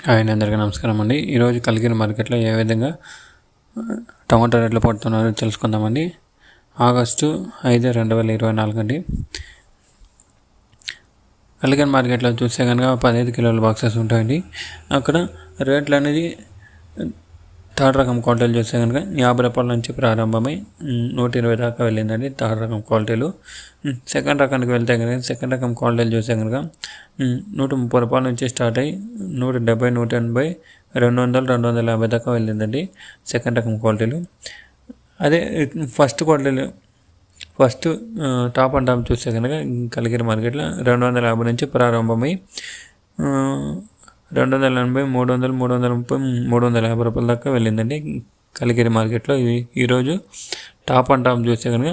Hi అందరికీ నమస్కారం అండి. ఈరోజు కలిగిన మార్కెట్లో ఏ విధంగా టమాటా రేట్లు పడుతున్నారో తెలుసుకుందామండి. ఆగస్టు 5, 2024 అండి. కలిగిన మార్కెట్లో చూస్తే కనుక 15 కిలోల బాక్సెస్ ఉంటాయండి. అక్కడ రేట్లు అనేది థర్డ్ రకం క్వాలిటీలు చూస్తే కనుక 50 రూపాయల నుంచి ప్రారంభమై 120 దాకా వెళ్ళిందండి థర్డ్ రకం క్వాలిటీలు. సెకండ్ రకానికి వెళ్తే కనుక సెకండ్ రకం క్వాలిటీలు చూస్తే కనుక 130 రూపాయల నుంచి స్టార్ట్ అయ్యి 170, 180, 200, 250 దాకా వెళ్ళిందండి సెకండ్ రకం క్వాలిటీలు. అదే ఫస్ట్ క్వాలిటీలు టాప్ అండ్ టాప్ చూస్తే కనుక కలిగిన మార్కెట్లో 250 నుంచి ప్రారంభమై 280, 300, 330, 350 రూపాయల దాకా వెళ్ళిందండి కలిగిరి మార్కెట్లో. ఈరోజు టాప్ అండ్ టాప్ చూస్తే కనుక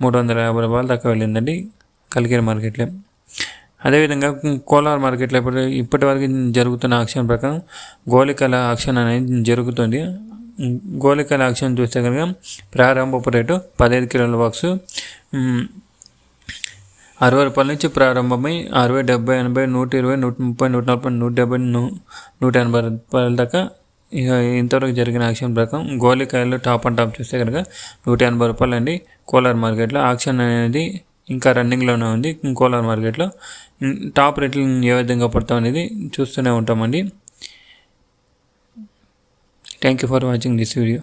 350 రూపాయల దాకా వెళ్ళిందండి కలిగిరి మార్కెట్లో. అదేవిధంగా కోలార్ మార్కెట్లో ఇప్పటి వరకు జరుగుతున్న ఆక్షన్ ప్రకారం గోలికల ఆక్షన్ అనేది జరుగుతుంది. గోలికల ఆక్షన్ చూస్తే కనుక ప్రారంభపు రేటు 15 కిలోల బాక్సు 60 రూపాయల నుంచి ప్రారంభమై 60, 70, 80, 120, 130, 140, 170, 180 రూపాయల దాకా ఇక ఇంతవరకు జరిగిన ఆక్షన్ ప్రకారం గోలికాయలు టాప్ అండ్ టాప్ చూస్తే కనుక 180 రూపాయలు అండి కోలార్ మార్కెట్లో. ఆక్షన్ అనేది ఇంకా రన్నింగ్లోనే ఉంది కోలార్ మార్కెట్లో. టాప్ రేట్లు ఏ విధంగా పడతాం అనేది చూస్తూనే ఉంటామండి. Thank you for watching this video.